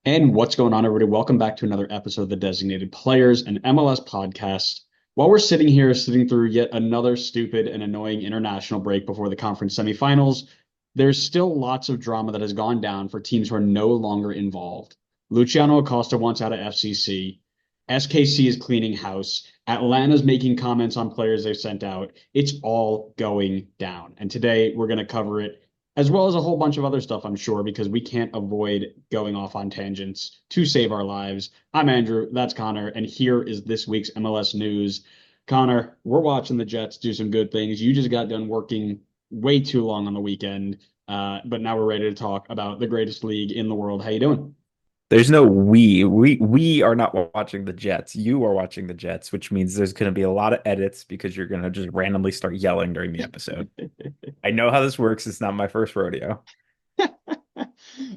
And what's going on, everybody? Welcome back to another episode of the Designated Players and MLS podcast. While we're sitting here, sitting through yet another stupid and annoying international break before the conference semifinals, there's still lots of drama that has gone down for teams who are no longer involved. Luciano Acosta wants out of FCC. SKC is cleaning house. Atlanta's making comments on players they've sent out. It's all going down. And today we're going to cover it as well as a whole bunch of other stuff, I'm sure, because we can't avoid going off on tangents to save our lives. I'm Andrew, that's Connor, and here is this week's MLS news. Connor, we're watching the Jets do some good things. You just got done working way too long on the weekend, but now we're ready to talk about the greatest league in the world. How you doing? There's no we. We are not watching the Jets. You are watching the Jets, which means there's going to be a lot of edits because you're going to just randomly start yelling during the episode. I know how this works. It's not my first rodeo.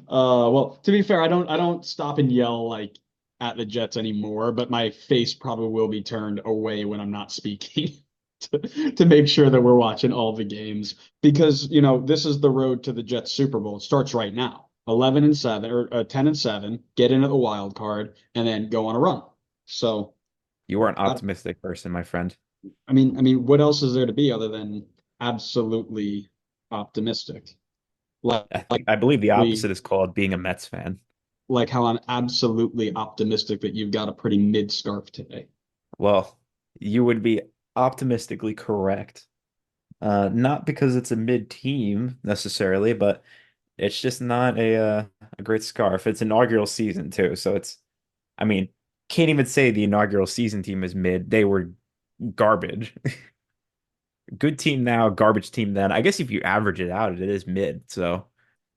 Well, to be fair, I don't stop and yell like at the Jets anymore, but my face probably will be turned away when I'm not speaking to make sure that we're watching all the games because, this is the road to the Jets Super Bowl. It starts right now. 11 and 7 or 10 and 7, get into the wild card and then go on a run. So, You are an I, optimistic person, my friend. I mean, what else is there to be other than absolutely optimistic? Like I believe the we opposite is called being a Mets fan. like how I'm absolutely optimistic that you've got a pretty mid scarf today. Well, you would be optimistically correct. Not because it's a mid team necessarily, but it's just not a great scarf. It's inaugural season too, so I mean, can't even say the inaugural season team is mid. They were garbage. Good team now, garbage team then. I guess if you average it out, it is mid. So,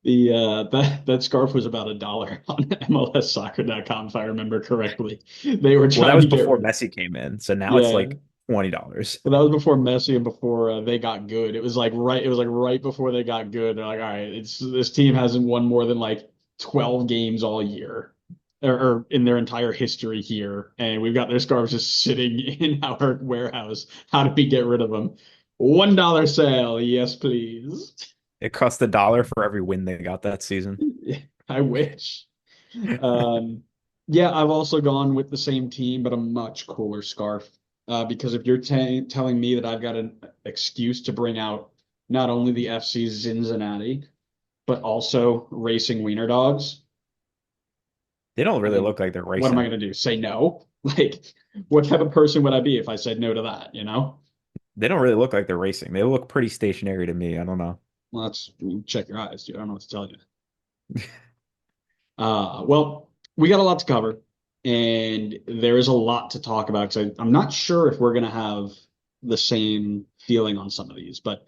That scarf was about $1 on MLSsoccer.com, if I remember correctly. They were well, that trying was to get before Messi came in. So now it's yeah, like $20. but that was before Messi and before they got good. It was like right before they got good. They're like, all right, it's this team hasn't won more than like 12 games all year. Or in their entire history here, and we've got their scarves just sitting in our warehouse. How do we get rid of them? $1 sale, yes, please. It cost $1 for every win they got that season. I wish. Um, yeah, I've also gone with the same team, but a much cooler scarf. Because if you're telling me that I've got an excuse to bring out not only the FC Cincinnati, but also racing wiener dogs, They don't I really mean, look like they're what am I racing. going to do? Say no? Like, what type of person would I be if I said no to that, you know? They don't really look like they're racing. They look pretty stationary to me. I don't know. Well, that's check your eyes, dude. I don't know what to tell you. Well, we got a lot to cover, and there is a lot to talk about because I'm not sure if we're going to have the same feeling on some of these, but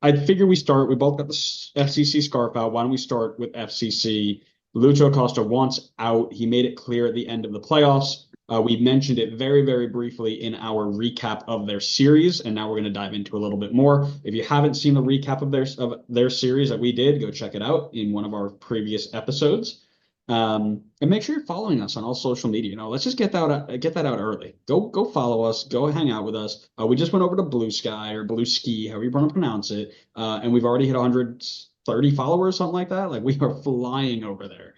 I figure we start. We both got the FCC scarf out. Why don't we start with FCC? Lucho Acosta wants out. He made it clear at the end of the playoffs. We mentioned it very, very briefly in our recap of their series, and now we're going to dive into a little bit more. If you haven't seen the recap of their series that we did, go check it out in one of our previous episodes. And make sure you're following us on all social media. Let's just get that out early. Go follow us. Go hang out with us. We just went over to Blue Sky or Blue Ski, however you want to pronounce it, and we've already hit 130 followers, something like that. Like we are flying over there.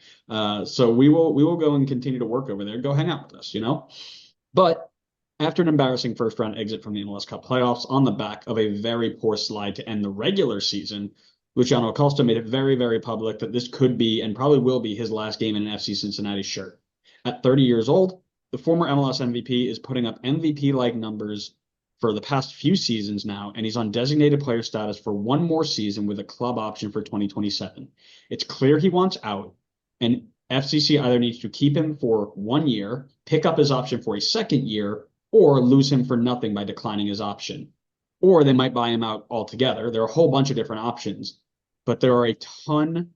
So we will go and continue to work over there. Go hang out with us. But after an embarrassing first round exit from the MLS Cup playoffs on the back of a very poor slide to end the regular season, Luciano Acosta made it very, very public that this could be and probably will be his last game in an FC Cincinnati shirt. At 30 years old, the former MLS MVP is putting up MVP like numbers for the past few seasons now, and he's on designated player status for one more season with a club option for 2027. It's clear he wants out, and FCC either needs to keep him for 1 year, pick up his option for a second year, or lose him for nothing by declining his option. Or they might buy him out altogether. There are a whole bunch of different options, but there are a ton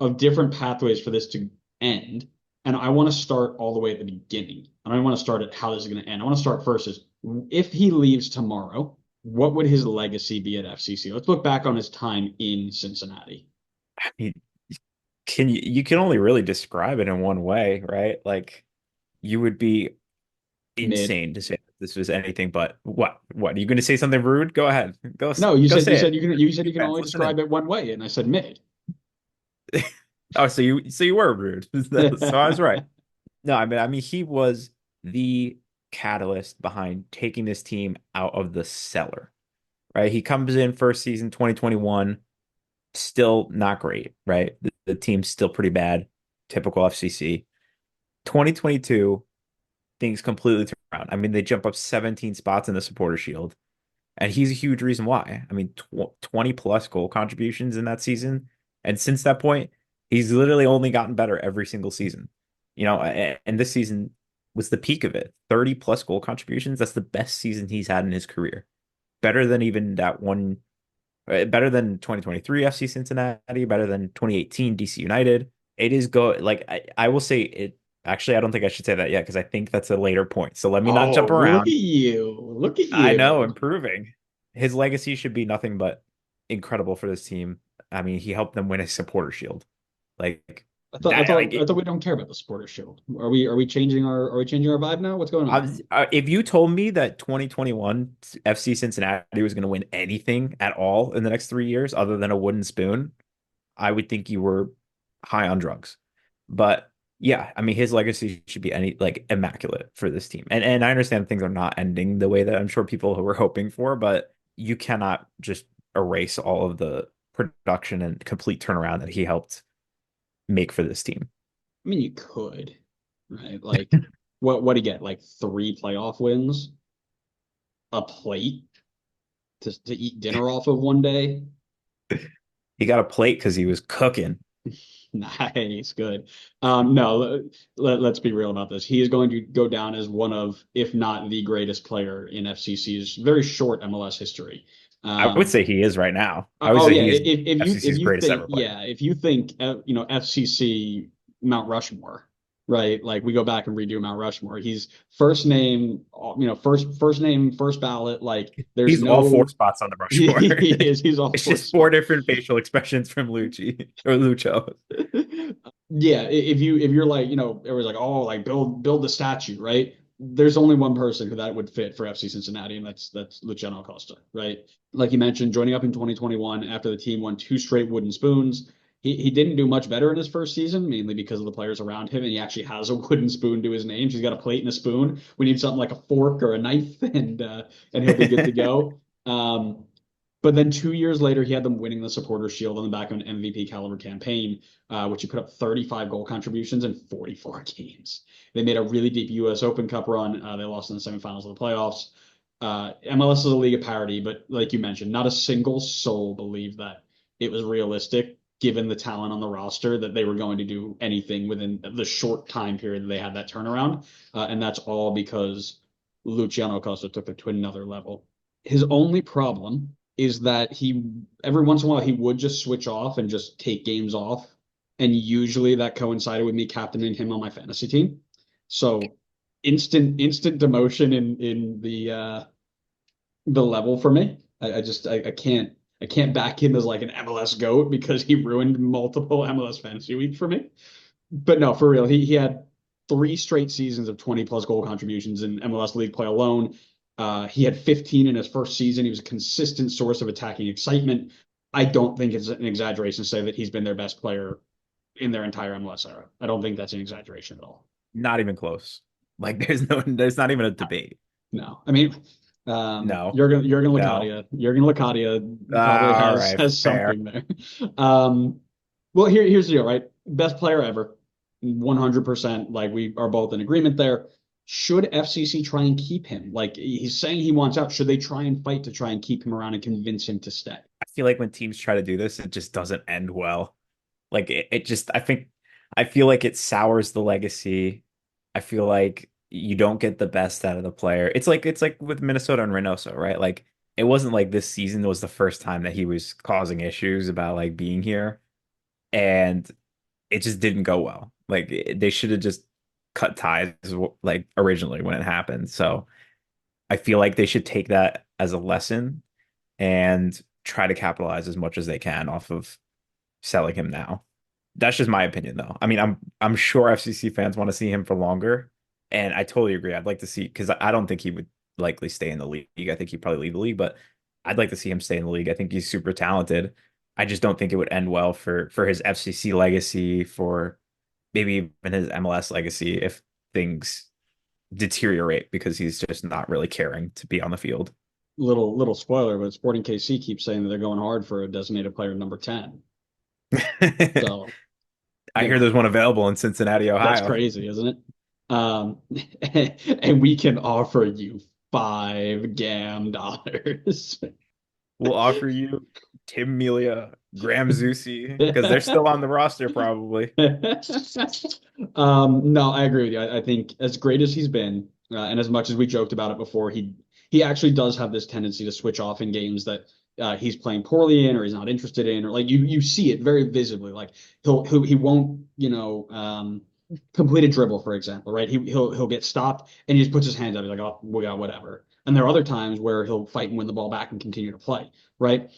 of different pathways for this to end. And I want to start all the way at the beginning. I don't want to start at how this is going to end. I want to start first is if he leaves tomorrow, what would his legacy be at FCC? Let's look back on his time in Cincinnati. I mean, you can only really describe it in one way, right? Like you would be Mid. insane to say that this was anything but what? What? Are you going to say something rude? Go ahead. No, you Go said you say said it. you can only Fans, listen in. describe it one way, and I said mid. Oh, so you were rude. So I was right. No, I mean he was the catalyst behind taking this team out of the cellar, right? He comes in first season 2021, still not great, right? The team's still pretty bad, typical FCC. 2022, things completely turn around. I mean, they jump up 17 spots in the supporter shield, and he's a huge reason why. I mean, 20 plus goal contributions in that season. And since that point, he's literally only gotten better every single season. And this season was the peak of it. 30 plus goal contributions. That's the best season he's had in his career. Better than even that one, better than 2023 FC Cincinnati, better than 2018 DC United. It is like I will say it. Actually, I don't think I should say that yet because I think that's a later point. So let me not Oh, jump look at around. you. Look at I know, you. improving. His legacy should be nothing but incredible for this team. I mean, he helped them win a supporter shield. Like I thought I that, thought I thought we don't care about the supporter shield. Are we changing our vibe now? What's going on? if you told me that 2021 FC Cincinnati was going to win anything at all in the next 3 years other than a wooden spoon, I would think you were high on drugs. But yeah, I mean, his legacy should be immaculate for this team. And I understand things are not ending the way that I'm sure people were hoping for, but you cannot just erase all of the production and complete turnaround that he helped make for this team. I mean, you could, right? Like, what do you get? Like three playoff wins, a plate to eat dinner off of one day. He got a plate because he was cooking. Nice, good. No, let's be real about this. He is going to go down as one of, if not the greatest player in FCC's very short MLS history. I would Um, say he is right now. I would oh say yeah, he is if FCC's you greatest think ever player. yeah, if you think FCC Mount Rushmore, right? Like we go back and redo Mount Rushmore. He's first name, first name, first ballot. Like there's He's all four no spots on the he, Rushmore. he is he's all It's four just four spots. different facial expressions from Lucci or Lucho. Yeah, if you're like, everyone's like, oh, like build the statue, right? There's only one person who that would fit for FC Cincinnati, and that's Luciano Acosta, right? Like you mentioned, joining up in 2021 after the team won two straight wooden spoons. He didn't do much better in his first season, mainly because of the players around him, and he actually has a wooden spoon to his name. He's got a plate and a spoon. We need something like a fork or a knife, and he'll be good to go. But then 2 years later, he had them winning the Supporters Shield on the back of an MVP caliber campaign, which he put up 35 goal contributions in 44 games. They made a really deep U.S. Open Cup run. They lost in the semifinals of the playoffs. MLS is a league of parity, but like you mentioned, not a single soul believed that it was realistic, given the talent on the roster, that they were going to do anything within the short time period that they had that turnaround. And that's all because Luciano Costa took it to another level. His only problem is that he every once in a while he would just switch off and just take games off, and usually that coincided with me captaining him on my fantasy team. So instant demotion in the level for me. I can't back him as like an MLS goat because he ruined multiple MLS fantasy weeks for me. But no, for real, he had three straight seasons of 20 plus goal contributions in MLS League play alone. He had 15 in his first season. He was a consistent source of attacking excitement. I don't think it's an exaggeration to say that he's been their best player in their entire MLS era. I don't think that's an exaggeration at all. Not even close. Like there's not even a debate. No, I mean, No, Jurgen Locadia probably all has right, has fair. something there. Um, well, here's the deal, right? Best player ever, 100%. Like we are both in agreement there. Should FCC try and keep him? Like he's saying he wants out. Should they try and fight to try and keep him around and convince him to stay? I feel like when teams try to do this, it just doesn't end well. Like it just I feel like it sours the legacy. I feel like you don't get the best out of the player. It's like with Minnesota and Reynoso, right? Like it wasn't like this season was the first time that he was causing issues about like being here, and it just didn't go well. Like they should have just cut ties like originally when it happened. So I feel like they should take that as a lesson and try to capitalize as much as they can off of selling him now. That's just my opinion, though. I mean, I'm sure FCC fans want to see him for longer, and I totally agree. I'd like to see because I don't think he would likely stay in the league. I think he'd probably leave the league, but I'd like to see him stay in the league. I think he's super talented. I just don't think it would end well for his FCC legacy, for maybe even his MLS legacy if things deteriorate because he's just not really caring to be on the field. Little spoiler, but Sporting KC keeps saying that they're going hard for a designated player number 10. So, I you hear know, there's one available in Cincinnati, that's Ohio. crazy, isn't it? Um, and we can offer you $5 gam. We'll offer you Tim Melia, Graham Zusi, because they're still on the roster probably. No, I agree with you. I think as great as he's been, and as much as we joked about it before, he actually does have this tendency to switch off in games that he's playing poorly in, or he's not interested in, or like you see it very visibly. Like he won't, complete a dribble, for example, right? He'll get stopped and he just puts his hands up. He's like, oh, we got whatever. And there are other times where he'll fight and win the ball back and continue to play, right?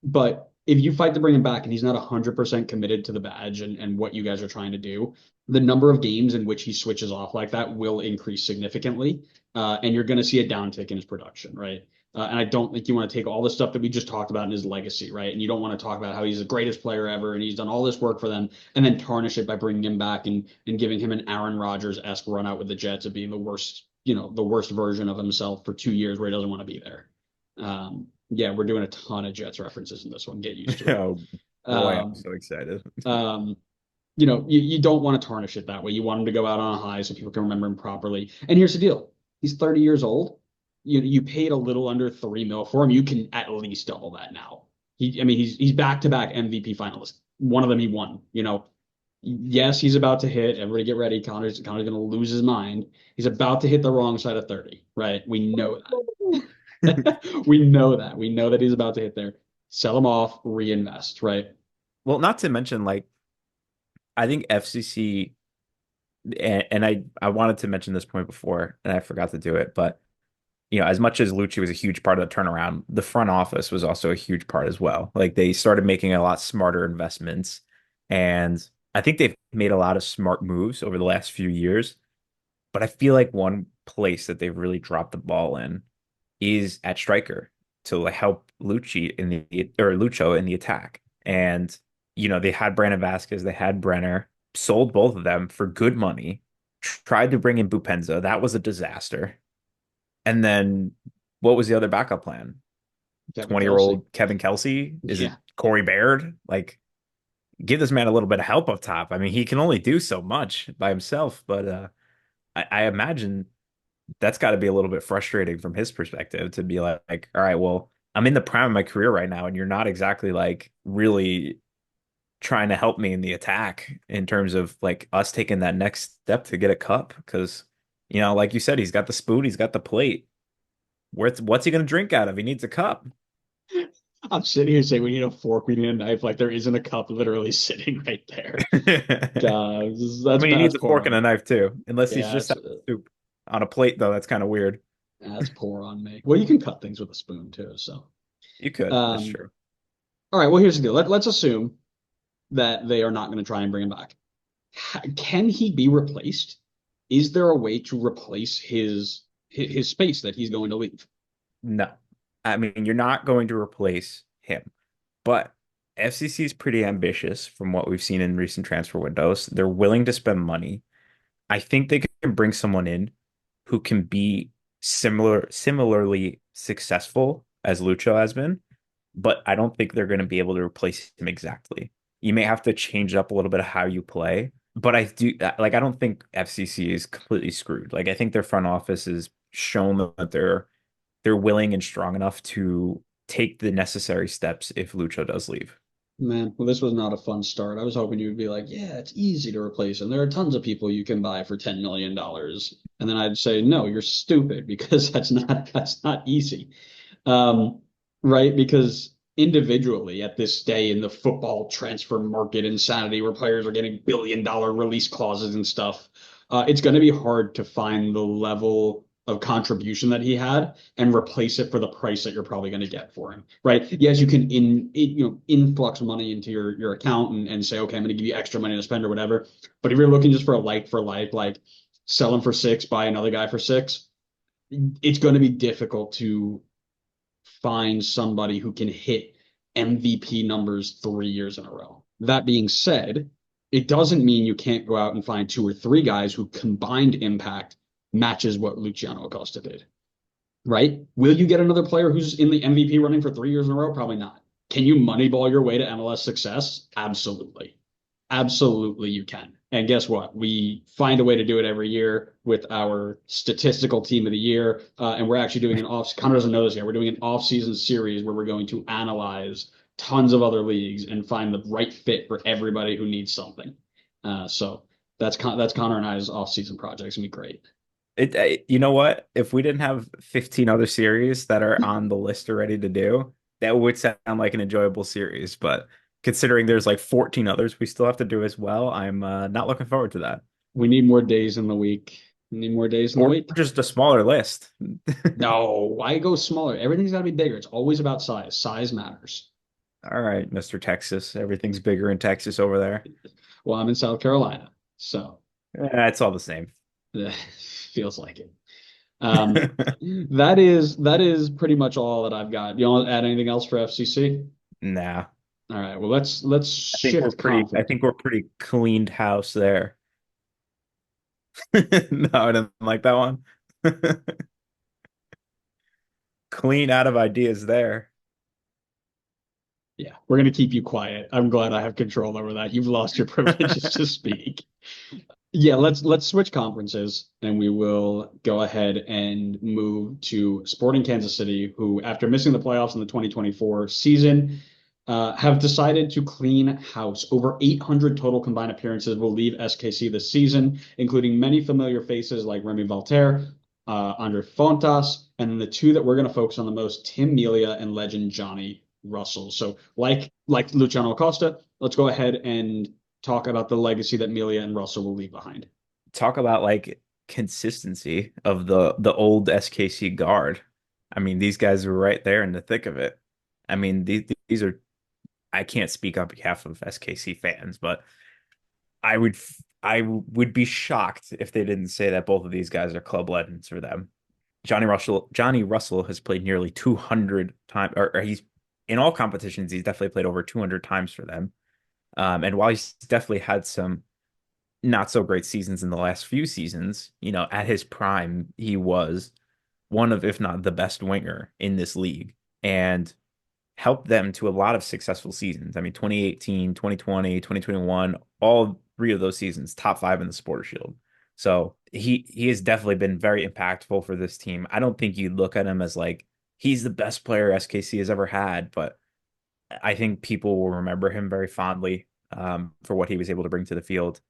But if you fight to bring him back and he's not 100% committed to the badge and what you guys are trying to do, the number of games in which he switches off like that will increase significantly. And you're going to see a downtick in his production, right? And I don't think you want to take all the stuff that we just talked about in his legacy, right? And you don't want to talk about how he's the greatest player ever and he's done all this work for them and then tarnish it by bringing him back and giving him an Aaron Rodgers-esque run out with the Jets of being the worst, the worst version of himself for 2 years where he doesn't want to be there. Yeah, we're doing a ton of Jets references in this one. Get used to it. Oh boy, I'm Um, so excited. um, you don't want to tarnish it that way. You want him to go out on a high so people can remember him properly. And here's the deal: he's 30 years old. You paid a little under 3 mil for him. You can at least double that now. He's back to back MVP finalist. One of them he won. Yes, he's about to hit. Everybody get ready. Connor's going to lose his mind. He's about to hit the wrong side of 30. Right? We know that. We know that. We know that he's about to hit there. Sell him off. Reinvest. Right? Well, not to mention, like, I think FCC, and I wanted to mention this point before and I forgot to do it, but as much as Lucho was a huge part of the turnaround, the front office was also a huge part as well. Like, they started making a lot smarter investments, and I think they've made a lot of smart moves over the last few years. But I feel like one place that they've really dropped the ball in is at striker to, like, help Lucho in the attack. And they had Brandon Vasquez, they had Brenner, sold both of them for good money, tried to bring in Bupenza. That was a disaster. And then what was the other backup plan? Kevin 20-year Kelsey. old Kevin Kelsey? Is it Yeah. Corey Baird? Like, give this man a little bit of help up top. I mean, he can only do so much by himself, but I imagine that's got to be a little bit frustrating from his perspective to be like, all right, well, I'm in the prime of my career right now, and you're not exactly like really trying to help me in the attack in terms of like us taking that next step to get a cup. Because, like you said, he's got the spoon, he's got the plate. What's he going to drink out of? He needs a cup. I'm sitting here saying we need a fork, we need a knife. Like there isn't a cup literally sitting right there. God, I that's mean, he that's needs a poor fork and on a me. knife too, unless he's Yeah, just having soup on a plate, though. That's kind of weird. that's poor on me. Well, you can cut things with a spoon too. So, You could. That's um, true. all right. Well, here's the deal. Let's assume that they are not going to try and bring him back. Can he be replaced? Is there a way to replace his space that he's going to leave? No, I mean, you're not going to replace him, but FCC is pretty ambitious from what we've seen in recent transfer windows. They're willing to spend money. I think they can bring someone in who can be similarly successful as Lucho has been, but I don't think they're going to be able to replace him exactly. You may have to change up a little bit of how you play, but I don't think FCC is completely screwed. Like, I think their front office has shown that they're willing and strong enough to take the necessary steps if Lucho does leave. Man, well, this was not a fun start. I was hoping you would be like, yeah, it's easy to replace him. There are tons of people you can buy for $10 million. And then I'd say, no, you're stupid because that's not easy. Um, right? Because individually at this day in the football transfer market insanity where players are getting billion-dollar release clauses and stuff, it's going to be hard to find the level of contribution that he had and replace it for the price that you're probably going to get for him, right? Yes, you can influx money into your account and say, okay, I'm going to give you extra money to spend or whatever. But if you're looking just for a like for like sell him for six, buy another guy for six, it's going to be difficult to find somebody who can hit MVP numbers 3 years in a row. That being said, it doesn't mean you can't go out and find two or three guys who combined impact matches what Luciano Acosta did, right? Will you get another player who's in the MVP running for 3 years in a row? Probably not. Can you moneyball your way to MLS success? Absolutely. Absolutely, you can. And guess what? We find a way to do it every year with our statistical team of the year. And we're actually doing an off, Connor doesn't know this yet. We're doing an off-season series where we're going to analyze tons of other leagues and find the right fit for everybody who needs something. So that's Connor and I's off-season project. It's gonna be great. You know what? If we didn't have 15 other series that are on the list already to do, that would sound like an enjoyable series. But considering there's like 14 others we still have to do as well, I'm not looking forward to that. We need more days in the week. We need more days in the Or week. just a smaller list. No, why go smaller? Everything's got to be bigger. It's always about size. Size matters. All right, Mr. Texas. Everything's bigger in Texas over there. Well, I'm in South Carolina, so It's all the same. feels like it. Um, that is pretty much all that I've got. You want to add anything else for FCC? Nah. All right. Well, let's shift I conflict. think we're pretty cleaned house there. No, I didn't like that one. Clean out of ideas there. Yeah, we're gonna keep you quiet. I'm glad I have control over that. You've lost your privileges to speak. Yeah, let's switch conferences and we will go ahead and move to Sporting Kansas City, who, after missing the playoffs in the 2024 season, have decided to clean house. Over 800 total combined appearances will leave SKC this season, including many familiar faces like Remy Valter, Andre Fontas, and then the two that we're going to focus on the most, Tim Melia and legend Johnny Russell. So, like Luciano Acosta, let's go ahead and talk about the legacy that Melia and Russell will leave behind. Talk about like consistency of the old SKC guard. I mean, these guys were right there in the thick of it. I mean, these are I can't speak on behalf of SKC fans, but I would I would be shocked if they didn't say that both of these guys are club legends for them. Johnny Russell has played nearly 200 times, or he's in all competitions. He's definitely played over 200 times for them. And while he's definitely had some not so great seasons in the last few seasons, at his prime, he was one of, if not the best winger in this league and helped them to a lot of successful seasons. I mean, 2018, 2020, 2021, all three of those seasons, top five in the Supporter Shield. So he has definitely been very impactful for this team. I don't think you'd look at him as like he's the best player SKC has ever had, but I think people will remember him very fondly for what he was able to bring to the field.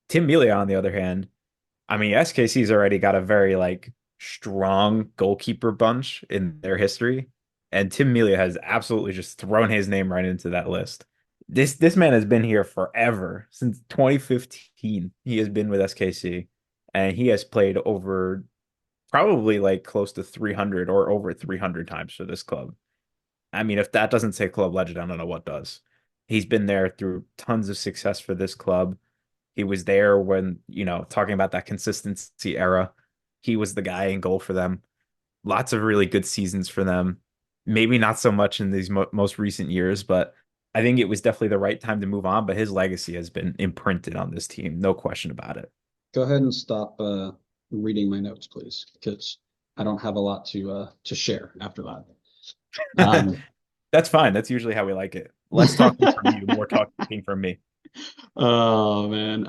Tim Melia, on the other hand, I mean, SKC's already got a very like strong goalkeeper bunch in their history, and Tim Melia has absolutely just thrown his name right into that list. This man has been here forever since 2015. He has been with SKC, and he has played over probably like close to 300 or over 300 times for this club. I mean, if that doesn't say club legend, I don't know what does. He's been there through tons of success for this club. He was there when, talking about that consistency era. He was the guy in goal for them. Lots of really good seasons for them. Maybe not so much in these most recent years, but I think it was definitely the right time to move on. But his legacy has been imprinted on this team, no question about it. Go ahead and stop reading my notes, please, because I don't have a lot to share after that. That's fine. That's usually how we like it. Less talking from you, more talking from me. Oh man.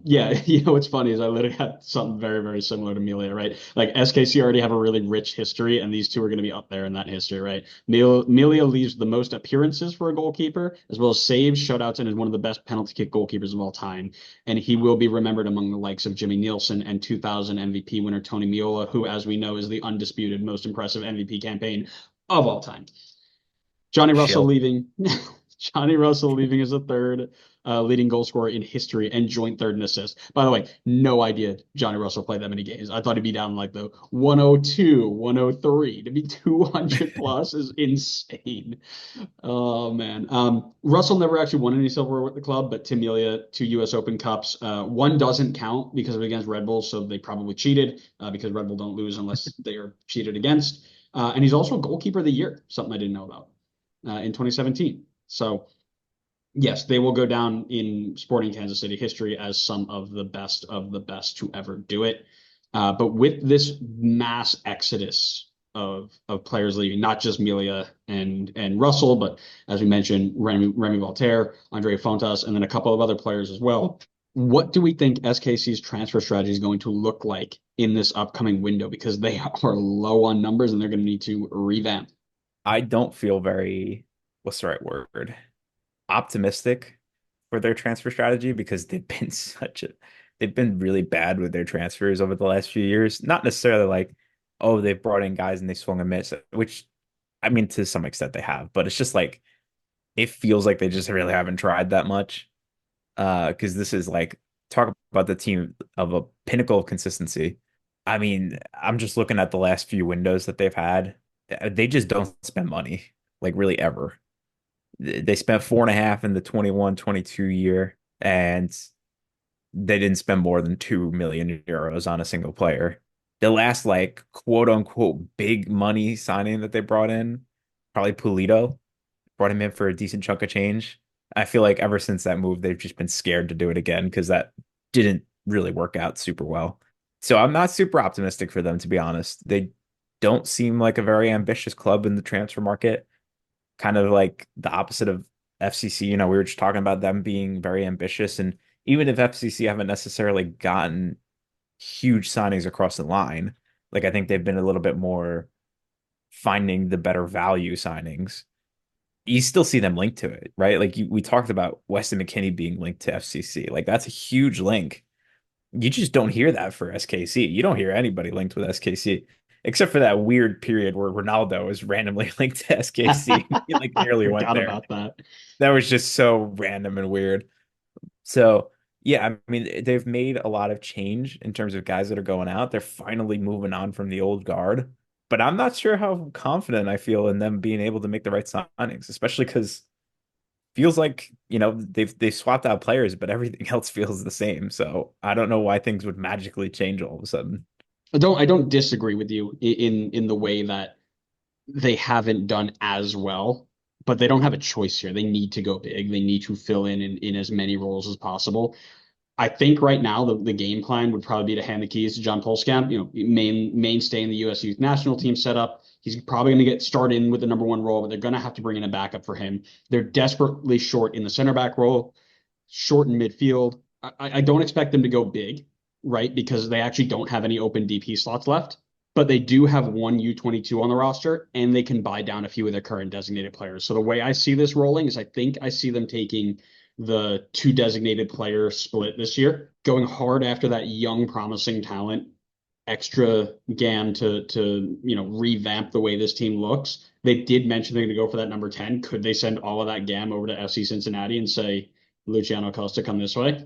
Yeah, what's funny is I literally had something very, very similar to Melia, right? Like SKC already have a really rich history, and these two are going to be up there in that history, right? Melia leaves the most appearances for a goalkeeper, as well as saves, shutouts, and is one of the best penalty kick goalkeepers of all time. And he will be remembered among the likes of Jimmy Nielsen and 2000 MVP winner Tony Meola, who, as we know, is the undisputed most impressive MVP campaign of all time. Johnny Russell Chill. leaving. Johnny Russell leaving as the third leading goal scorer in history and joint third in assists. By the way, no idea Johnny Russell played that many games. I thought he'd be down like the 102, 103. To be 200 plus is insane. Oh man. Russell never actually won any silverware with the club, but Tim Melia, 2 US Open Cups. One doesn't count because it was against Red Bull, so they probably cheated because Red Bull don't lose unless they are cheated against. And he's also goalkeeper of the year, something I didn't know about. in 2017. So yes, they will go down in Sporting Kansas City history as some of the best to ever do it. But with this mass exodus of players leaving, not just Melia and Russell, but as we mentioned, Remy Voltaire, Andre Fontas, and then a couple of other players as well. What do we think SKC's transfer strategy is going to look like in this upcoming window? Because they are low on numbers and they're going to need to revamp. I don't feel very, what's the right word? Optimistic for their transfer strategy because they've been really bad with their transfers over the last few years. Not necessarily like, oh, they've brought in guys and they swung and missed, which I mean to some extent they have, but it's just like it feels like they just really haven't tried that much. Because this is like talk about the team of a pinnacle of consistency. I mean, I'm just looking at the last few windows that they've had. They just don't spend money, like really ever. They spent 4.5 in the 21-22 year, and they didn't spend more than 2 million euros on a single player. The last like quote unquote big money signing that they brought in, probably Pulido, brought him in for a decent chunk of change. I feel like ever since that move, they've just been scared to do it again because that didn't really work out super well. So I'm not super optimistic for them, to be honest. They don't seem like a very ambitious club in the transfer market, kind of like the opposite of FCC. You know, we were just talking about them being very ambitious. And even if FCC haven't necessarily gotten huge signings across the line, like I think they've been a little bit more finding the better value signings. You still see them linked to it, right? Like we talked about Weston McKennie being linked to FCC. Like that's a huge link. You just don't hear that for SKC. You don't hear anybody linked with SKC, except for that weird period where Ronaldo was randomly linked to SKC. He like nearly went Forgot there. about that. That was just so random and weird. So yeah, I mean they've made a lot of change in terms of guys that are going out. They're finally moving on from the old guard. But I'm not sure how confident I feel in them being able to make the right signings, especially because feels like, they swapped out players, but everything else feels the same. So I don't know why things would magically change all of a sudden. I don't disagree with you in the way that they haven't done as well, but they don't have a choice here. They need to go big. They need to fill in as many roles as possible. I think right now the game plan would probably be to hand the keys to John Polskamp, mainstay in the U.S. youth national team setup. He's probably going to get started in with the number one role, but they're going to have to bring in a backup for him. They're desperately short in the center back role, short in midfield. I don't expect them to go big, right? Because they actually don't have any open DP slots left, but they do have one U22 on the roster and they can buy down a few of their current designated players. So the way I see this rolling is I think I see them taking the two designated player split this year, going hard after that young, promising talent, extra GAM to revamp the way this team looks. They did mention they're going to go for that number 10. Could they send all of that GAM over to FC Cincinnati and say, Luciano Acosta, come this way?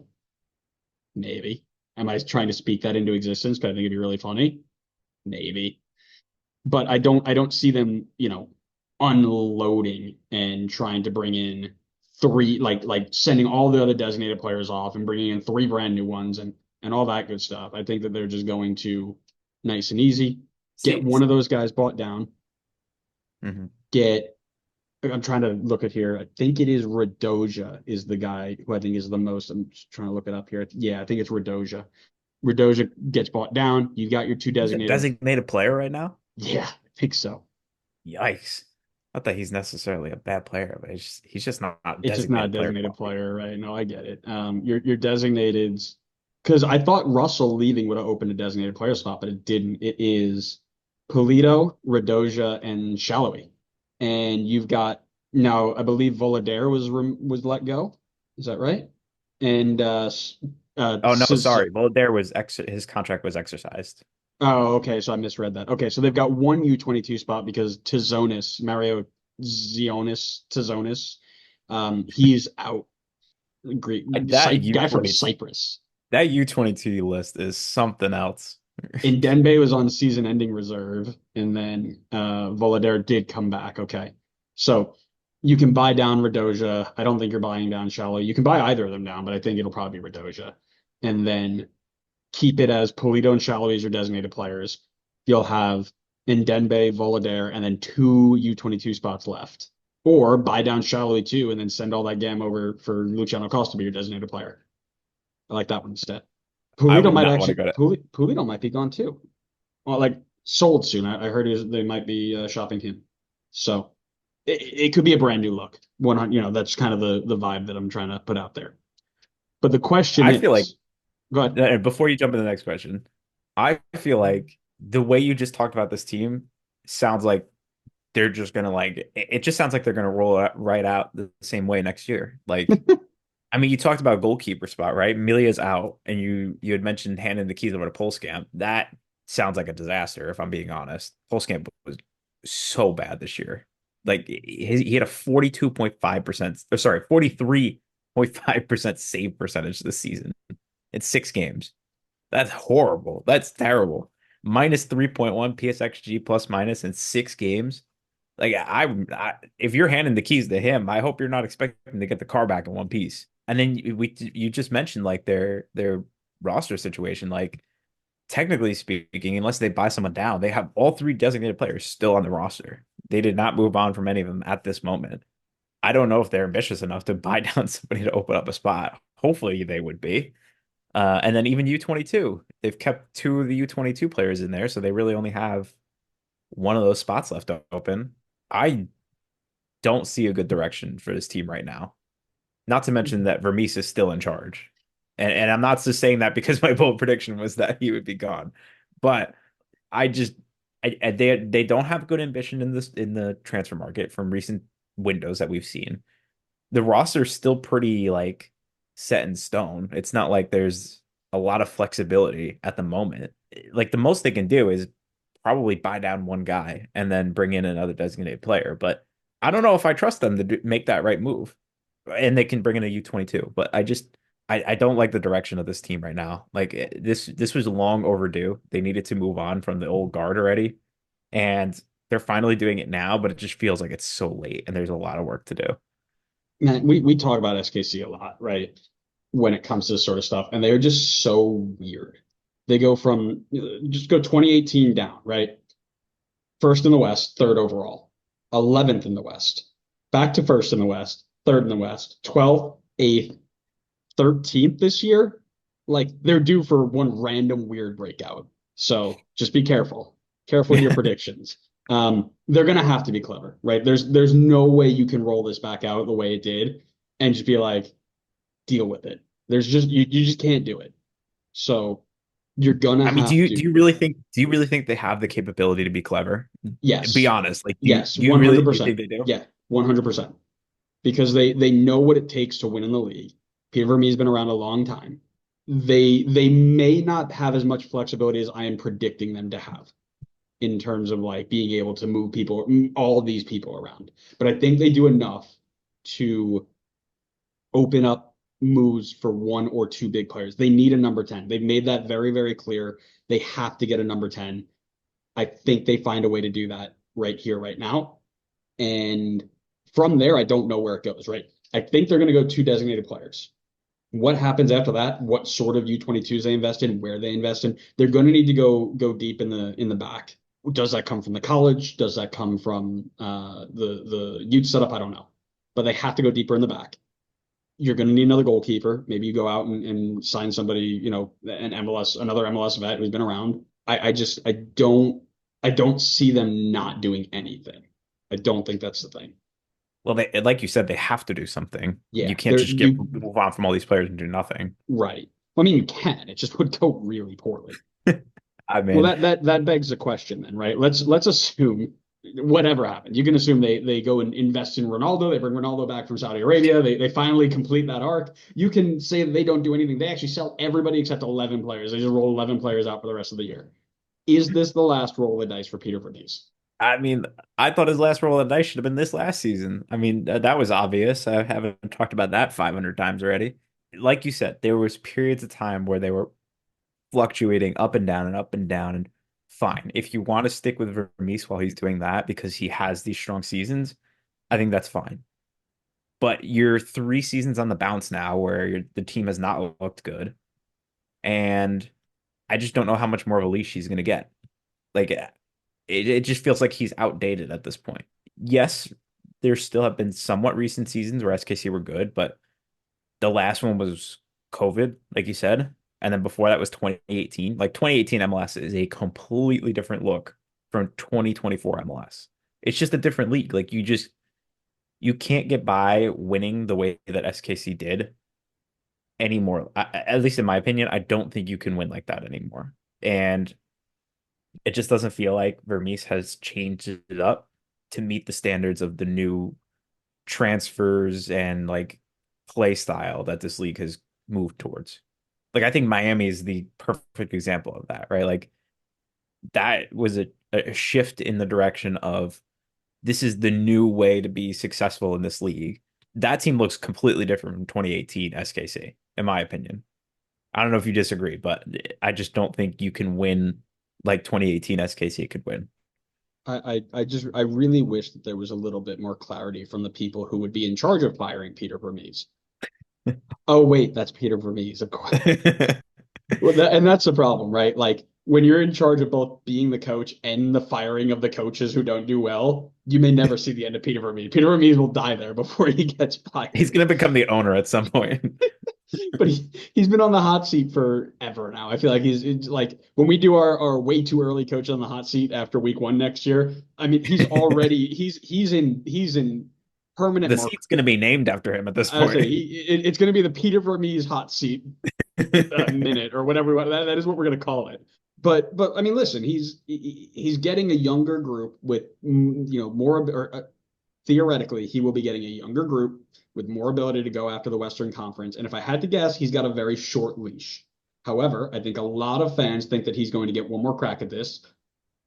Maybe. Am I trying to speak that into existence? Because I think it'd be really funny. Maybe. But I don't see them, unloading and trying to bring in three, like sending all the other designated players off and bringing in three brand new ones and all that good stuff. I think that they're just going to nice and easy get See, one of those guys bought down, mhm. get I'm trying to look at here. I think it is Radoja is the guy who I think is the most. I'm just trying to look it up here. Yeah, I think it's Radoja. Radoja gets bought down. You got your two He's a designated. designated player right now. Yeah, I think so. Yikes. Not that he's necessarily a bad player, but he's just not a It's just not a designated player designated quality. player, right? No, I get it. Your designated because I thought Russell leaving would have opened a designated player spot, but it didn't. It is Polito, Radoja, and Shallowy, and you've got now. I believe Voladair was let go. Is that right? And Oh no, sorry. Well, there was his contract was exercised. oh, okay. So I misread that. Okay, so they've got one U22 spot because Tizonis, Mario Tizonis, he's out. Great That guy from U22 Cyprus. that U22 list is something else. And Denbei was on season-ending reserve, and then Volodare did come back. Okay, so you can buy down Radoja. I don't think you're buying down Shallow. You can buy either of them down, but I think it'll probably be Radoja, and then keep it as Polito and Shallow as your designated players. You'll have Ndenbe, Volodare, and then two U22 spots left. or buy down shallowly too, and then send all that gam over for Luciano Acosta to be your designated player. I like that one instead. I Pulido would might not want to actually go to. Pulido might be gone too. Well, like sold soon. I heard they might be shopping him. So it could be a brand new look. That's kind of the vibe that I'm trying to put out there. But the question I feel like is, go ahead. before you jump into the next question, I feel like the way you just talked about this team sounds like they're just gonna like it just sounds like they're gonna roll right out the same way next year. Like, I mean, you talked about goalkeeper spot, right? Milia's out, and you had mentioned handing the keys over to Polskamp. That sounds like a disaster, if I'm being honest. Polskamp was so bad this year. Like he had a 42.5%, or sorry, 43.5% save percentage this season in 6 games. That's horrible. That's terrible. Minus 3.1 PSXG plus minus in 6 games. Like if you're handing the keys to him, I hope you're not expecting to get the car back in one piece. And then you just mentioned like their roster situation. Like technically speaking, unless they buy someone down, they have all three designated players still on the roster. They did not move on from any of them at this moment. I don't know if they're ambitious enough to buy down somebody to open up a spot. Hopefully they would be. And then even U22, they've kept two of the U22 players in there, so they really only have one of those spots left open. I don't see a good direction for this team right now. Not to mention that Vermees is still in charge. And I'm not just saying that because my bold prediction was that he would be gone. But I just they don't have good ambition in the transfer market from recent windows that we've seen. The roster's still pretty like set in stone. It's not like there's a lot of flexibility at the moment. Like the most they can do is probably buy down one guy and then bring in another designated player. But I don't know if I trust them to make that right move. And they can bring in a U22, but I don't like the direction of this team right now. Like this was long overdue. They needed to move on from the old guard already, and they're finally doing it now. But it just feels like it's so late, and there's a lot of work to do. Man, we talk about SKC a lot, right? When it comes to this sort of stuff, and they're just so weird. They go from just go 2018 down, right? First in the West, third overall, 11th in the West, back to first in the West, third in the West, 12th, 8th, 13th this year. Like they're due for one random weird breakout. So just be careful. Careful with your predictions. They're gonna have to be clever, right? There's no way you can roll this back out the way it did and just be like, deal with it. There's just you just can't do it. So you're gonna I mean, have do to, you really think they have the capability to be clever? Be yes, honest. Like, yes, do you 100%. think they do? Yeah, 100%. Because they know what it takes to win in the league. Peter Vermeer's been around a long time. They may not have as much flexibility as I am predicting them to have in terms of like being able to move people, all these people around. But I think they do enough to open up moves for one or two big players. They need a number 10. They've made that very, very clear. They have to get a number 10. I think they find a way to do that right here, right now. And from there, I don't know where it goes, right? I think they're going to go two designated players. What happens after that? What sort of U22s they invest in, where they invest in? They're going to need to go deep in the back. Does that come from the college? Does that come from the youth setup? I don't know, but they have to go deeper in the back. You're going to need another goalkeeper. Maybe you go out and sign somebody, another MLS vet who's been around. I don't see them not doing anything. I don't think that's the thing. Well, they like you said, they have to do something. You Yeah, can't there just get you move on from all these players and do nothing. right. I mean, you can. It just would go really poorly. I Well, mean, that begs the question then, right? Let's assume whatever happened. You can assume they go and invest in Ronaldo. They bring Ronaldo back from Saudi Arabia. They finally complete that arc. You can say that they don't do anything. They actually sell everybody except 11 players. They just roll 11 players out for the rest of the year. Is this the last roll of the dice for Peter Vermees? I mean, I thought his last roll of the dice should have been this last season. I mean, that was obvious. I haven't talked about that 500 times already. Like you said, there was periods of time where they were fluctuating up and down and up and down. And fine, if you want to stick with Vermees while he's doing that because he has these strong seasons, I think that's fine. But you're 3 seasons on the bounce now where the team has not looked good, and I just don't know how much more of a leash he's going to get. Like it just feels like he's outdated at this point. Yes, there still have been somewhat recent seasons where SKC were good, but the last one was COVID, like you said. And then before that was 2018. Like 2018 MLS is a completely different look from 2024 MLS. It's just a different league. Like you can't get by winning the way that SKC did anymore. At least in my opinion, I don't think you can win like that anymore. And it just doesn't feel like Vermees has changed it up to meet the standards of the new transfers and like play style that this league has moved towards. Like I think Miami is the perfect example of that, right? Like that was a shift in the direction of this is the new way to be successful in this league. That team looks completely different from 2018 SKC, in my opinion. I don't know if you disagree, but I just don't think you can win like 2018 SKC could win. I really wish that there was a little bit more clarity from the people who would be in charge of firing Peter Vermees. Oh wait, that's Peter Vermees, of course. Well, and that's the problem, right? Like when you're in charge of both being the coach and the firing of the coaches who don't do well, you may never see the end of Peter Vermees. Peter Vermees will die there before he gets He's fired. going to become the owner at some point. But he's been on the hot seat forever now. I feel like it's like when we do our way too early coach on the hot seat after week 1 next year. I mean, he's in permanent The mark. seat's going to be named after him at this I say point. it's going to be the Peter Vermees hot seat minute or whatever. That is what we're going to call it. But I mean, listen, he's getting a younger group with more or theoretically, he will be getting a younger group with more ability to go after the Western Conference. And if I had to guess, he's got a very short leash. However, I think a lot of fans think that he's going to get one more crack at this.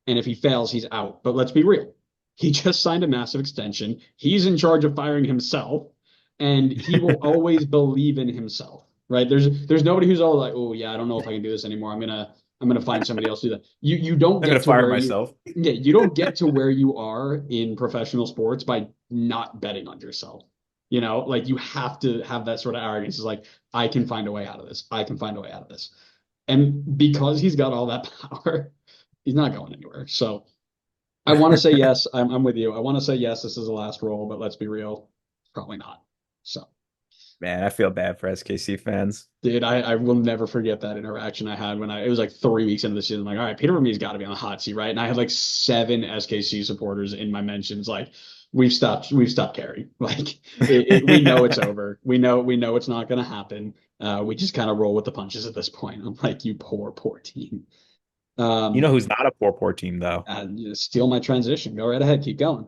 And if he fails, he's out. But let's be real. He just signed a massive extension. He's in charge of firing himself, and he will always believe in himself, right? There's nobody who's all like, oh yeah, I don't know if I can do this anymore. I'm gonna find somebody else to do that. You don't I'm going get to to fire where you myself. yeah, you don't get to where you are in professional sports by not betting on yourself. Like you have to have that sort of arrogance. It's like, I can find a way out of this. I can find a way out of this. And because he's got all that power, he's not going anywhere. So I want to say yes. I'm with you. I want to say yes, this is the last role, but let's be real, probably not. So, Man, I feel bad for SKC fans. dude, I will never forget that interaction I had when it was like 3 weeks into the season. I'm like, all right, Peter Vermees got to be on the hot seat, right? And I had like 7 SKC supporters in my mentions, like, we've stopped caring. Like, we know it's over. We know it's not going to happen. We just kind of roll with the punches at this point. I'm like, you poor team. You know Um, who's not a poor team though? steal my transition. Go right ahead. Keep going.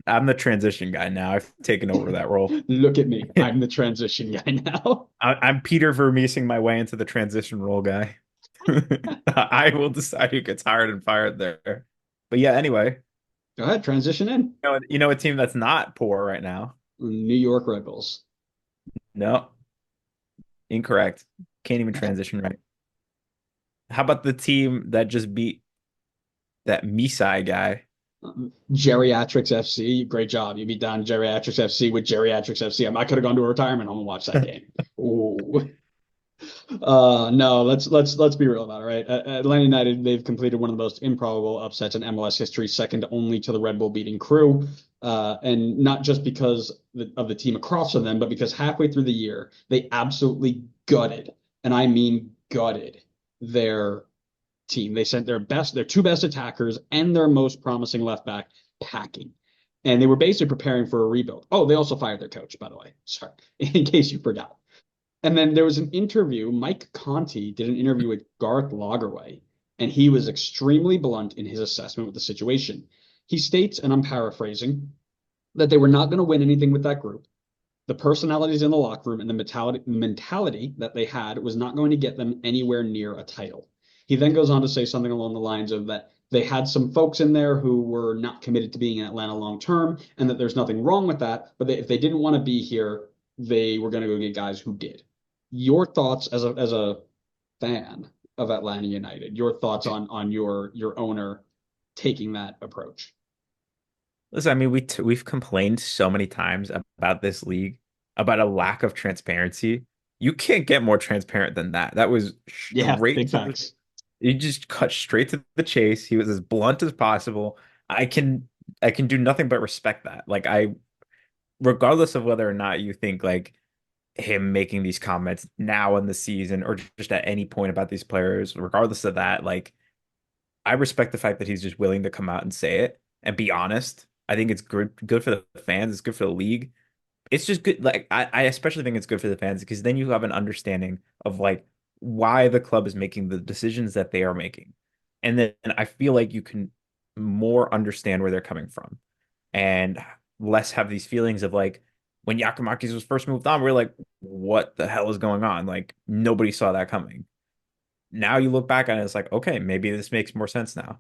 I'm the transition guy now. I've taken over that role. Look at me. I'm the transition guy now. I'm Peter Vermeesing my way into the transition role guy. I will decide who gets hired and fired there. But yeah, anyway, Go ahead, transition in. you know a team that's not poor right now? New York Red Bulls. No, incorrect. Can't even transition right. How about the team that just beat that Misai guy? Geriatrics FC. Great job. You beat down Geriatrics FC with Geriatrics FC. I could have gone to a retirement home and watched that game. Ooh. No, let's be real about it, right? Atlanta United, they've completed one of the most improbable upsets in MLS history, second only to the Red Bull beating Crew. And not just because of the team across from them, but because halfway through the year, they absolutely gutted, and I mean gutted, their team. They sent their two best attackers and their most promising left back packing. And they were basically preparing for a rebuild. Oh, they also fired their coach, by the way. Sorry, in case you forgot. And then there was an interview. Mike Conti did an interview with Garth Lagerwey, and he was extremely blunt in his assessment of the situation. He states, and I'm paraphrasing, that they were not going to win anything with that group. The personalities in the locker room and the mentality that they had was not going to get them anywhere near a title. He then goes on to say something along the lines of that they had some folks in there who were not committed to being in Atlanta long term, and that there's nothing wrong with that. But if they didn't want to be here, they were going to go get guys who did. Your thoughts as a fan of Atlanta United, your thoughts on your owner taking that approach. Listen, I mean, we've complained so many times about this league, about a lack of transparency. You can't get more transparent than that. That was Yeah, straight big to the, facts. he just cut straight to the chase. He was as blunt as possible. I can do nothing but respect that. Like regardless of whether or not you think like him making these comments now in the season or just at any point about these players, regardless of that, like I respect the fact that he's just willing to come out and say it and be honest. I think it's good for the fans, it's good for the league. It's just good. Like I especially think it's good for the fans because then you have an understanding of like why the club is making the decisions that they are making. And then I feel like you can more understand where they're coming from and less have these feelings of like when Yakimakis was first moved on, we are like, what the hell is going on? Like nobody saw that coming. Now you look back on it, it's like, okay, maybe this makes more sense now.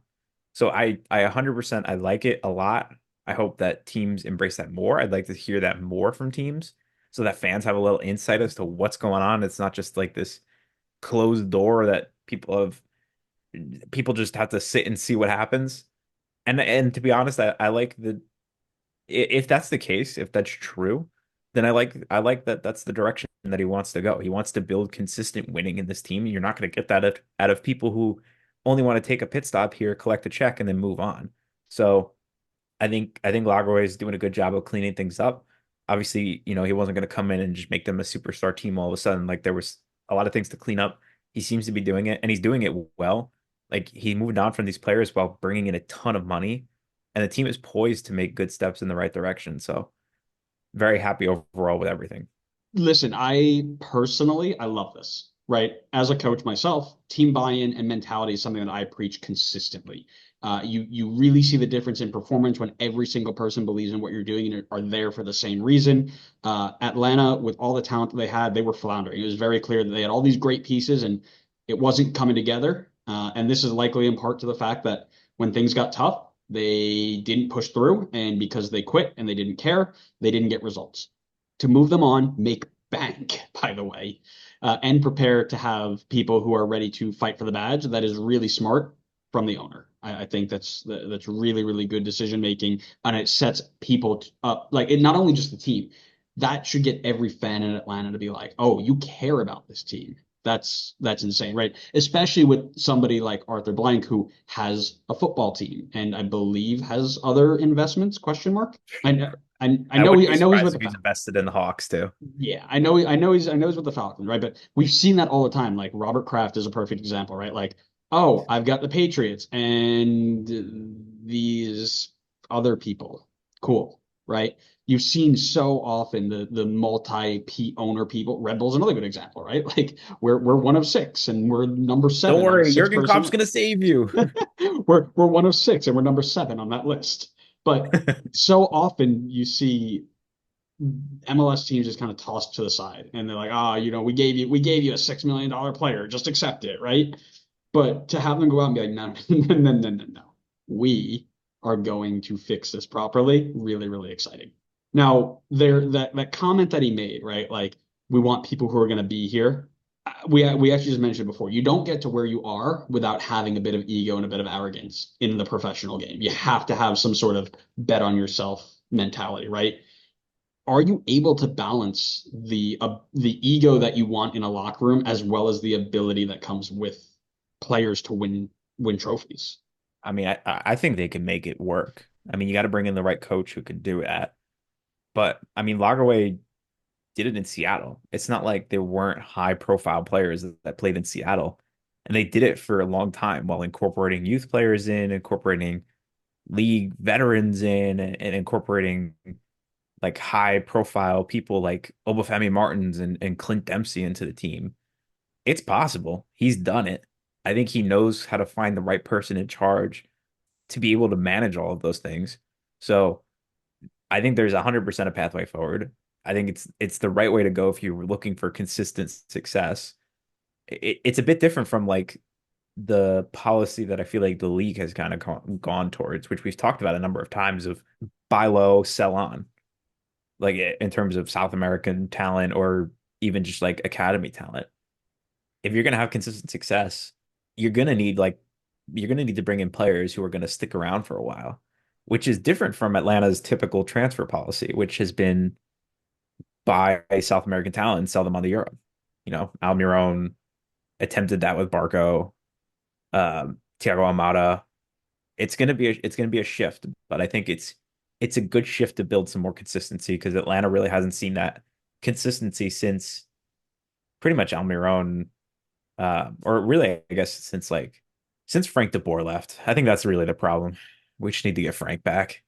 So I 100% I like it a lot. I hope that teams embrace that more. I'd like to hear that more from teams so that fans have a little insight as to what's going on. It's not just like this closed door that people just have to sit and see what happens. And to be honest, I like the if that's the case, if that's true, then I like that that's the direction that he wants to go. He wants to build consistent winning in this team. You're not going to get that out of people who only want to take a pit stop here, collect a check, and then move on. So I think Lagerwey is doing a good job of cleaning things up. Obviously, he wasn't going to come in and just make them a superstar team all of a sudden. Like there was a lot of things to clean up. He seems to be doing it, and he's doing it well. Like he moved on from these players while bringing in a ton of money, and the team is poised to make good steps in the right direction. So very happy overall with everything. Listen, I love this, right? As a coach myself, team buy-in and mentality is something that I preach consistently. You really see the difference in performance when every single person believes in what you're doing and are there for the same reason. Atlanta, with all the talent that they had, they were floundering. It was very clear that they had all these great pieces and it wasn't coming together. And this is likely in part to the fact that when things got tough, they didn't push through, and because they quit and they didn't care, they didn't get results. To move them on, make bank, by the way, and prepare to have people who are ready to fight for the badge. That is really smart from the owner. I think that's really, really good decision making, and it sets people up like it, not only just the team. That should get every fan in Atlanta to be like, oh, you care about this team. That's insane, right? Especially with somebody like Arthur Blank, who has a football team and I believe has other investments, question mark. I I know wouldn't be I know he's surprised with if the he's Falcons. invested in the Hawks too. Yeah, I know he's with the Falcons, right? But we've seen that all the time. Like Robert Kraft is a perfect example, right? Like, oh, I've got the Patriots and these other people. Cool, right? You've seen so often the multi-P owner people. Red Bull's another good example, right? Like we're one of six and we're number Don't seven on a worry, six Jurgen person Klopp's gonna list. save you. We're one of six and we're number seven on that list. But so often you see MLS teams just kind of tossed to the side and they're like, we gave you a $6 million player, just accept it, right? But to have them go out and be like, no, no, no, no, no, no. We are going to fix this properly. Really, really exciting. Now, that comment that he made, right? Like, we want people who are going to be here. We actually just mentioned before. You don't get to where you are without having a bit of ego and a bit of arrogance in the professional game. You have to have some sort of bet on yourself mentality, right? Are you able to balance the ego that you want in a locker room as well as the ability that comes with players to win trophies? I mean, I think they can make it work. I mean, you got to bring in the right coach who can do that. But I mean, Lagerwey did it in Seattle. It's not like there weren't high profile players that played in Seattle. And they did it for a long time while incorporating youth players in, incorporating league veterans in, and incorporating like high profile people like Obafemi Martins and Clint Dempsey into the team. It's possible. He's done it. I think he knows how to find the right person in charge to be able to manage all of those things. So I think there's 100% a pathway forward. I think it's the right way to go if you're looking for consistent success. It's a bit different from like the policy that I feel like the league has kind of gone towards, which we've talked about a number of times of buy low, sell on, like in terms of South American talent or even just like academy talent. If you're going to have consistent success, you're going to need like you're going to need to bring in players who are going to stick around for a while, which is different from Atlanta's typical transfer policy, which has been buy South American talent and sell them on the Euro. Almiron attempted that with Barco, Thiago Almada. It's gonna be a shift, but I think it's it's a good shift to build some more consistency because Atlanta really hasn't seen that consistency since pretty much Almiron, or really, I guess, since Frank DeBoer left. I think that's really the problem. We just need to get Frank back.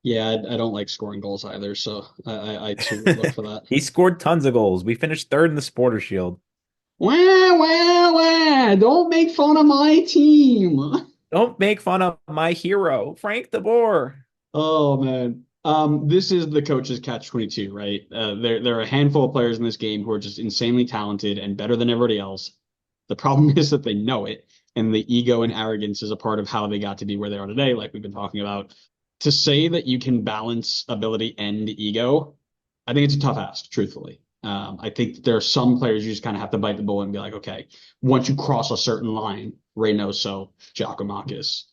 Yeah, I don't like scoring goals either, so I too would look for that. He scored tons of goals. We finished third in the Supporter Shield. Wah, wah, wah. Don't make fun of my team. Don't make fun of my hero, Frank DeBoer. Oh man. This is the coach's catch 22, right? There are a handful of players in this game who are just insanely talented and better than everybody else. The problem is that they know it, and the ego and arrogance is a part of how they got to be where they are today, like we've been talking about. To say that you can balance ability and ego, I think it's a tough ask, truthfully. I think there are some players you just kind of have to bite the bullet and be like, okay, once you cross a certain line, Reynoso, Giacomakis,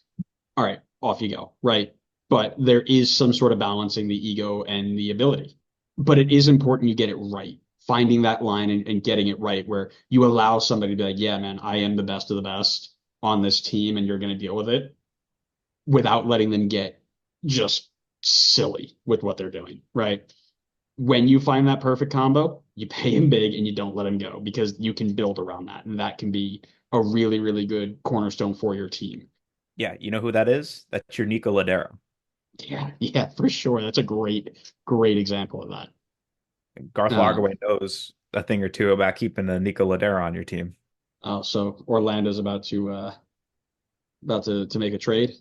all right, off you go, right? But there is some sort of balancing the ego and the ability. But it is important you get it right, finding that line and getting it right where you allow somebody to be like, yeah, man, I am the best of the best on this team and you're going to deal with it without letting them get just silly with what they're doing, right? When you find that perfect combo, you pay him big and you don't let him go because you can build around that. And that can be a really, really good cornerstone for your team. Yeah, you know who that is? That's your Nico Ladero. Yeah, yeah, for sure. That's a great example of that. Garth Um, Lagerwey knows a thing or two about keeping a Nico Ladero on your team. so Orlando's about to make a trade.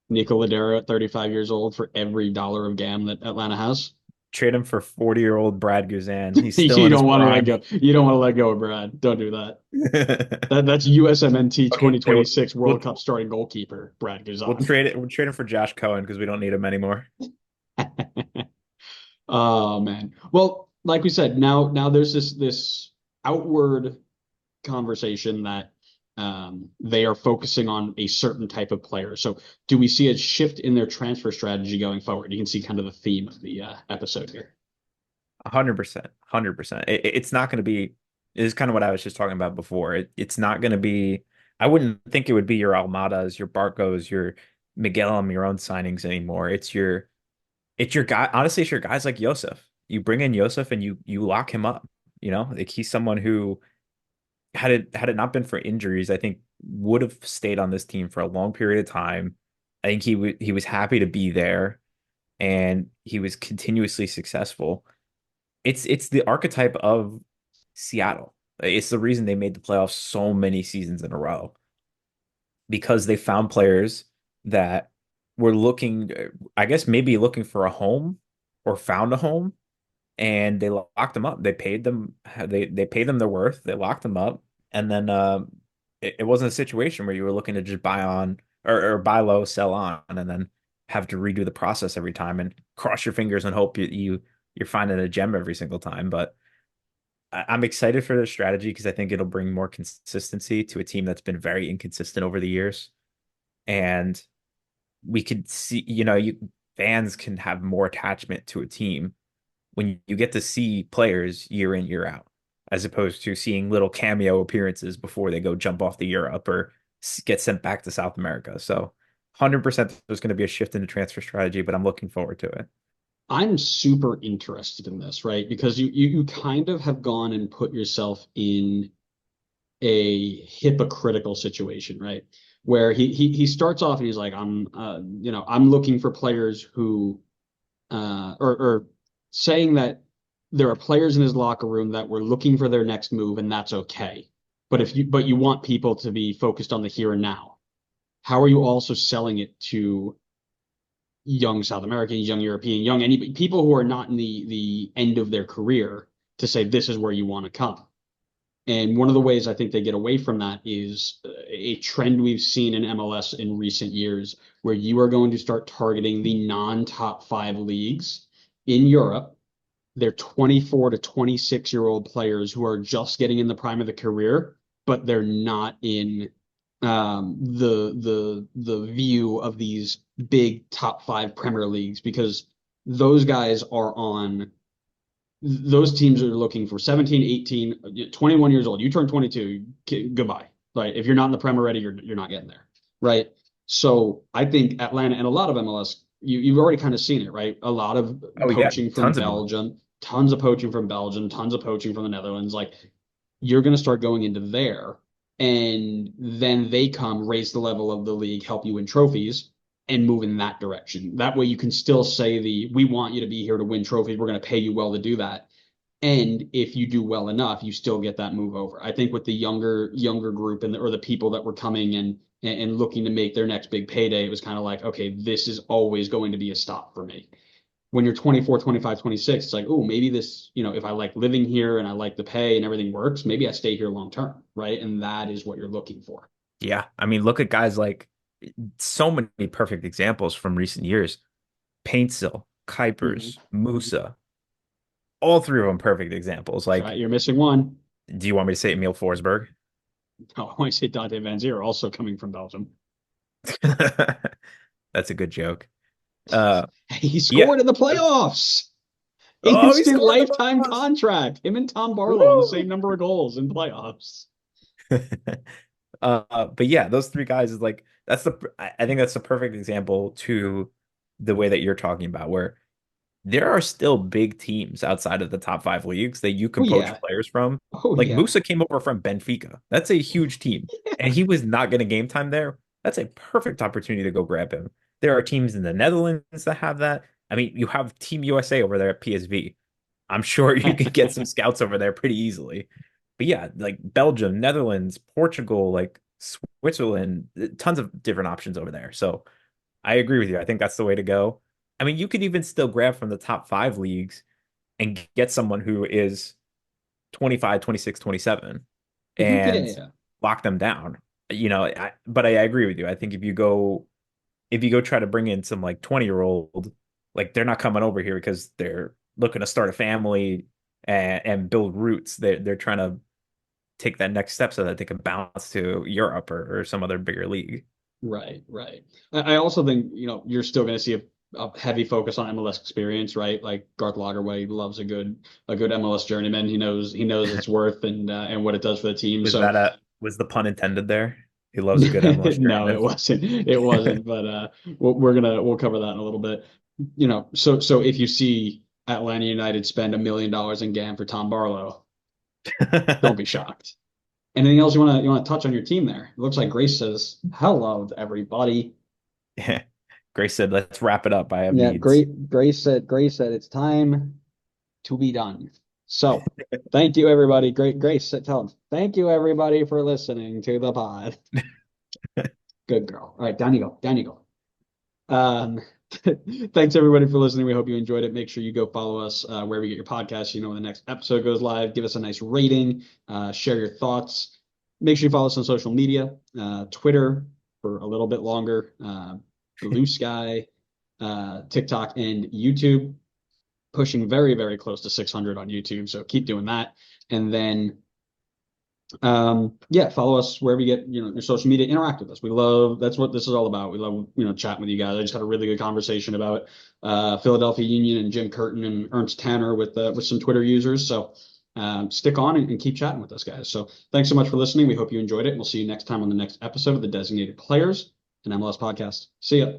Nico Ladera at 35 years old for every dollar of GAM that Atlanta has. Trade him for 40-year-old Brad Guzan. He's still You in his don't want to let prime. go. You don't want to let go of Brad. Don't do that. That's USMNT Okay, we'll, 2026 World we'll Cup starting goalkeeper, Brad we'll Guzan. trade it. We'll trade him for Josh Cohen because we don't need him anymore. Oh man. Well, like we said, now there's this outward conversation that they are focusing on a certain type of player. So, do we see a shift in their transfer strategy going forward? You can see kind of the theme of the episode here. 100%, 100%. It's not going to be. Is kind of what I was just talking about before. It's not going to be. I wouldn't think it would be your Almadas, your Barcos, your Miguel Almiron signings anymore. It's your guy. Honestly, it's your guys like Yosef. You bring in Yosef and you lock him up. You know, like he's someone who had it not been for injuries, I think would have stayed on this team for a long period of time. I think he was happy to be there, and he was continuously successful. It's the archetype of Seattle. It's the reason they made the playoffs so many seasons in a row because they found players that were looking, I guess maybe looking for a home or found a home, and they locked them up. They paid them their worth. They locked them up, and then it wasn't a situation where you were looking to just buy on or buy low, sell on, and then have to redo the process every time and cross your fingers and hope you're finding a gem every single time. But I'm excited for their strategy because I think it'll bring more consistency to a team that's been very inconsistent over the years, and we could see, fans can have more attachment to a team when you get to see players year in, year out, as opposed to seeing little cameo appearances before they go jump off to Europe or get sent back to South America. So 100% there's going to be a shift in the transfer strategy, but I'm looking forward to it. I'm super interested in this, right? Because you kind of have gone and put yourself in a hypocritical situation, right? Where he starts off and he's like, I'm looking for players who or saying that there are players in his locker room that were looking for their next move and that's okay. But you want people to be focused on the here and now. How are you also selling it to young South Americans, young European, young any people who are not in the end of their career to say this is where you want to come? And one of the ways I think they get away from that is a trend we've seen in MLS in recent years, where you are going to start targeting the non-top five leagues in Europe. They're 24 to 26-year-old players who are just getting in the prime of the career, but they're not in the view of these big top five Premier Leagues because those guys are on those teams are looking for 17, 18, 21 years old. You turn 22, goodbye. Right. If you're not in the Prem already, you're not getting there. Right. So I think Atlanta and a lot of MLS you've already kind of seen it, right? A lot of Oh yeah, poaching from tons of moves. Belgium, tons of poaching from Belgium, tons of poaching from the Netherlands. Like you're going to start going into there, and then they come raise the level of the league, help you win trophies, and move in that direction. That way, you can still say we want you to be here to win trophies. We're going to pay you well to do that. And if you do well enough, you still get that move over. I think with the younger group or the people that were coming and looking to make their next big payday, it was kind of like, okay, this is always going to be a stop for me. When you're 24, 25, 26, it's like, oh, maybe this, if I like living here and I like the pay and everything works, maybe I stay here long term, right? And that is what you're looking for. Yeah, I mean, look at guys like so many perfect examples from recent years. Paintsil, Mm-hmm. Kuipers, Musa, all three of them perfect examples. Right, Like, you're missing one. do you want me to say Emil Forsberg? Oh, I want to say Dante Van Zier, also coming from Belgium. That's a good joke. Uh, He yeah. scored in the playoffs. Oh, he Instant scored the lifetime most. contract. Him and Tom Barlow in the same Woo! number of goals in playoffs. But yeah, those three guys is like I think that's the perfect example to the way that you're talking about, where there are still big teams outside of the top five leagues that you Oh can poach yeah. players from. Oh Like yeah. Musa came over from Benfica. That's a huge team. And he was not getting game time there. That's a perfect opportunity to go grab him. There are teams in the Netherlands that have that. I mean, you have Team USA over there at PSV. I'm sure you could get some scouts over there pretty easily. But yeah, like Belgium, Netherlands, Portugal, like Switzerland, tons of different options over there. So I agree with you. I think that's the way to go. I mean, you could even still grab from the top five leagues and get someone who is 25, 26, 27, Mhm. Yeah, and yeah. lock them down. But I agree with you. I think if you go try to bring in some like 20-year-old, like they're not coming over here because they're looking to start a family and build roots. They're trying to take that next step so that they can bounce to Europe or some other bigger league. Right, right. I also think, you're still going to see a heavy focus on MLS experience, right? Like Garth Lagerwey loves a good MLS journeyman. He knows its worth and what it does for the team. So Was the pun intended there? He loves a good MLS no, journeyman. it wasn't. It wasn't. But we'll cover that in a little bit. So if you see Atlanta United spend $1 million in GAM for Tom Barlow, don't be shocked. Anything else you want to touch on your team there? It looks like Grace says hello to everybody. Yeah. Grace said, "Let's wrap it up. I have Yeah, needs." great. Grace said it's time to be done. So thank you everybody. Great Grace, tell them. Thank you everybody for listening to the pod. Good girl. All right, down you go. Down you go. Um, thanks everybody for listening. We hope you enjoyed it. Make sure you go follow us wherever you get your podcasts. When the next episode goes live. Give us a nice rating. Share your thoughts. Make sure you follow us on social media, Twitter for a little bit longer, Blue Sky, TikTok, and YouTube. Pushing very, very close to 600 on YouTube. So keep doing that. And then yeah, follow us wherever you get your social media. Interact with us. That's what this is all about. We love chatting with you guys. I just had a really good conversation about Philadelphia Union and Jim Curtin and Ernst Tanner with some Twitter users. So stick on and keep chatting with us, guys. So thanks so much for listening. We hope you enjoyed it. We'll see you next time on the next episode of the Designated Players and MLS podcast. See ya.